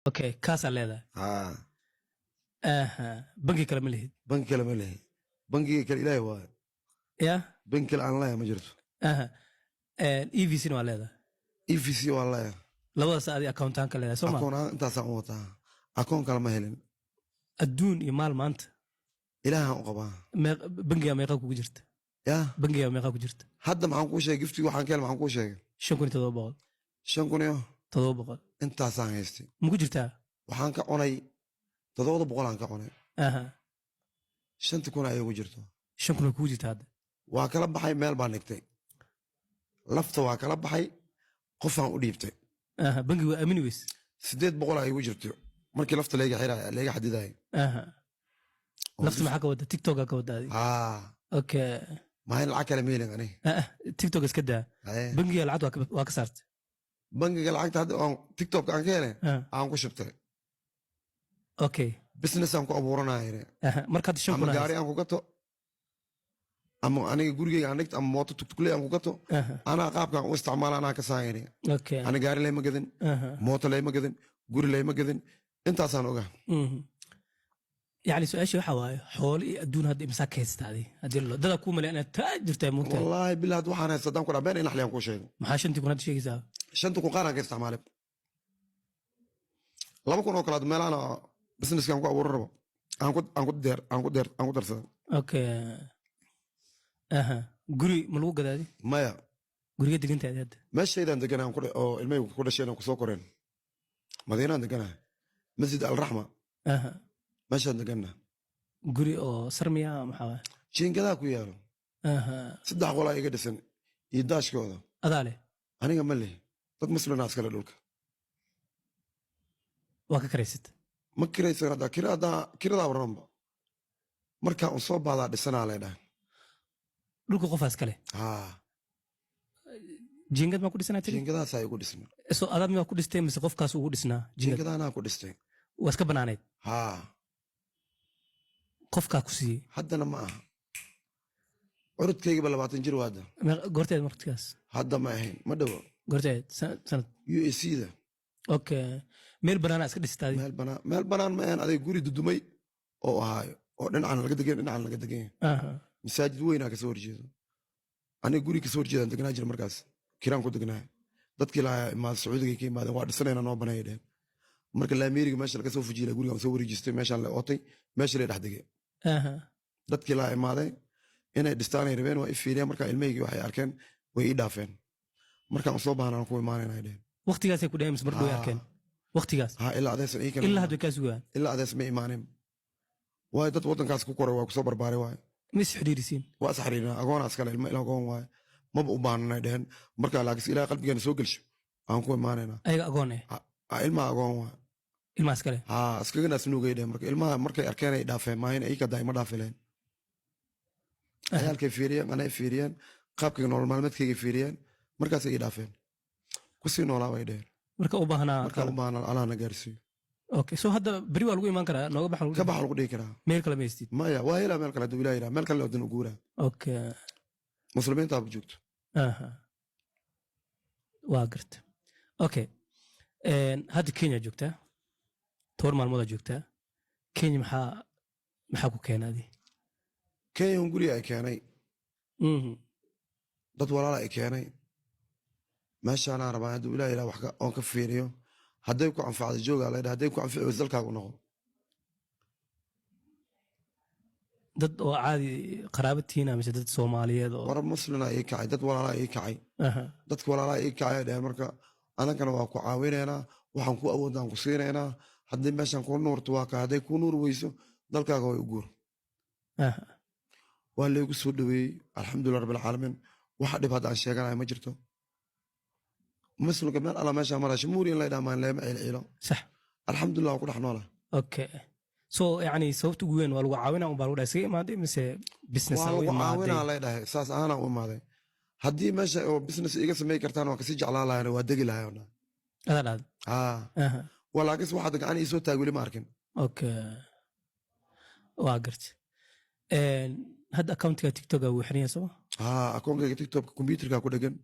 اوكي كاس على هذا ها اها بنكي كلام لهيد بنك لما له بنكي كل إلهي واحد يا بنك الآن لا ما جرت اها اي في سي على هذا إي في سي والله لو سادي اكونتان كله سوما أكون أنت ساموتا أكون كلام هلين الدون يمال ما انت إله أقبا بنكي ما يقاك جرت يا بنكي ما يقاك جرت حد معهم كل شيء قفتي وحن كلام معهم كل شيء شنكون تضوبق شن كونيو تضوبق أنت سانيستي مو جرتها وحن كأوني تدور بقول عن كأوني اها شن تكون أيوة جرتو شنكون كوجت هذا وكلام بحي مال بانكتي لفت وكلام بحي قفا وديبتي اها بنكي امين ويس سديت بقول أيوة جرتو مركي لفت لقى حيرة لقى حد داي اها نفس ما حكى ودا تيك توك كودا هذه اوكي ما هي العكلة ميلين أنا تيك توك اسكدا بنكي العاد واكسرت بنك العكت هذا تيك توك عن كينه اه كو شبتي اوكي بزنس aan ku abuuranahay markaad shan ama gaari aan ku gato ama aniga gurigeyga aan dhigto ama mooto tuktukle aan ku gato anaa qaabkaan u isticmaala anaa ka saayani ani gaari layma gadin mooto layma gadin guri layma gadin intaasaan ogaa يعني سؤال شيء حواي حول الدون هذا مساك هستادي هذه ده كوم اللي أنا تاجر تيمون والله بالله هاد waxaan haysadan ku dhaabeen in xaliyaan ku sheego maxaa shantii kun hadda sheegaysaa shanta ku qaran ka isticmaalay laba kun oo kala meelana business kan ku abuuran rabo aan ku darsaday okay aha guri ma lagu gadaadi maya guriga degantaadi hadda meeshaydan deganaan oo ilmeygu ku dhasheen ku soo koreen madiinaan deganaa masjid al rahma aha meeshaan deganaa guri oo sarmiya maxaa jiingadaa ku yaalo aha saddex qolaa iga dhisan iyo daashkooda adaa leh aniga ma leh dad muslimaa iskale dhulka waa ka karaysat ma kiraysan hadda kiradaa waranba markaa un soo baadaa dhisanaa leedhahay dhulka qofaas kale jiingad maa ku dhisanaa jiingadaasaa igu dhisna so adaad miyaa ku dhistay mise qofkaas ugu dhisnaa jiingadaanaa ku dhistay waa iska banaaneyd qofkaa ku siiyey haddana ma aha curudkaygiba 20 jir waada goorteed markaas hadda ma ahayn ma dhawo goorteed sanad UAC da okay meel banaana iska dhistaadi meel banaan ma ahayn aday guri dudumay oo ahaayo oo dhinacan laga degan masaajid weynaa kasoo horjeedo aniga guri kasoo horjeedaan deganaa jira markaas kiraan ku degnaa dadkii laa imaada sacuudiga ka imaadeen waa dhisanayna noo banaya dheen marka laamiiriga meesha laga soo fujiila guriga soo wareejistay meeshaan la ootay meesha la dhex degay dadkii laa imaaday inay dhistaanay rabeen waa ifiiriyeen markaa ilmahaygii waxay arkeen way ii dhaafeen markaan soo baahnaan ku imaanayna dheen waqtigaasay ku dhaheen mar dhow arkeen waqtigaas ilaa adeesan ii ilaa hadda kaa sugaan ilaa adees ma imaanin waayo dad waddankaas ku koray waa kusoo barbaaray waayo ma is xiriirisiin waa is xiriirina agoona iskale ilma ila agoon waayo maba u baahnanay dhehen markaa laakis ilaahay qalbigeena soo gelsho aan ku imaanayna ayaga agoon ilmaha agoon waayo ilmaha iskale iskaganaas nuugay dhehen marka ilmaha markay arkeen ay dhaafeen maahin ay kadaa ima dhaafileen ciyaalkay fiiriyeen anay fiiriyeen qaabkayga nolol maalmeedkayga fiiriyeen markaasay ii dhaafeen kusii noolaa bay dheheen marka u baahnaa alaana gaarsiiyo okay so hadda beri waa lagu imaan karaa nooga bax ka bax lagu dhihi karaa meel kale ma haystid maya waa helaa meel kale hadduu ilaah yidhaha meel kale wadan u guuraa okay muslimiintaaba joogto waa garta okay hadda kenya joogtaa toban maalmoodaa joogtaa kenya maxaa ku keenaadi kenya un guriga ay keenay dad walaala ay keenay meeshaanaa rabaa hadduu ilaah yidhaha wax oon ka fiiriyo hadday ku anfacdo joogaa laydha hadday ku anfici waysa dalkaagu noqo dad oo caadi qaraabatiina mise dad soomaaliyeed oo war muslina ii kacay dad walaalaa ii kacay dadka walaalaa ii kacay dheheen marka anagana waa ku caawinaynaa waxaan ku awoodaan ku siinaynaa haddii meeshaan ku nuurto waa ka hadday ku nuur weyso dalkaaga way u guur waa laygu soo dhaweeyey alxamdulilah rabbilcaalamiin waxa dhib hadda aan sheeganayo ma jirto muslimka meel alla meesha marasho muuri in la yidhaha maan leema ciilciilo sax alxamdulilah waan ku dhex noola okay so yani sababta ugu weyn waa lagu caawinaa un baa lagu dhahay isaga imaaday mise business waa lagu caawinaa lay dhahay saas ahaanaa u imaaday haddii meesha oo business iga samey kartaan waan kasii jeclaan lahayna waa degi lahay ona adaa dhahda waa laakiinse waxaad gacan ii soo taag weli ma arkin okay waa garta hadda accountiga tiktok wuu xiran yahay soo akoonkayga tiktokka computerka ku dhegan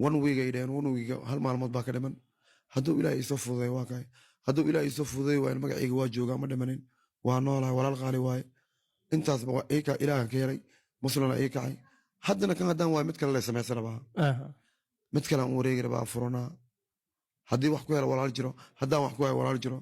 one week ay dhaheen one week hal maalmood baa ka dhiman hadduu ilaahay isoo fududay waa kahay hadduu ilaahay soo fududay waa in magacayga waa joogaa ma dhimanin waa noolahay walaal qaali waaye intaasba waa ii ilaahan ka helay muslina ii kacay haddana kan haddaan waay mid kale la samaysan rabaa mid kale aan u wareegi rabaa furanaa haddii wax ku hela walaal jiro haddaan wax ku haya walaal jiro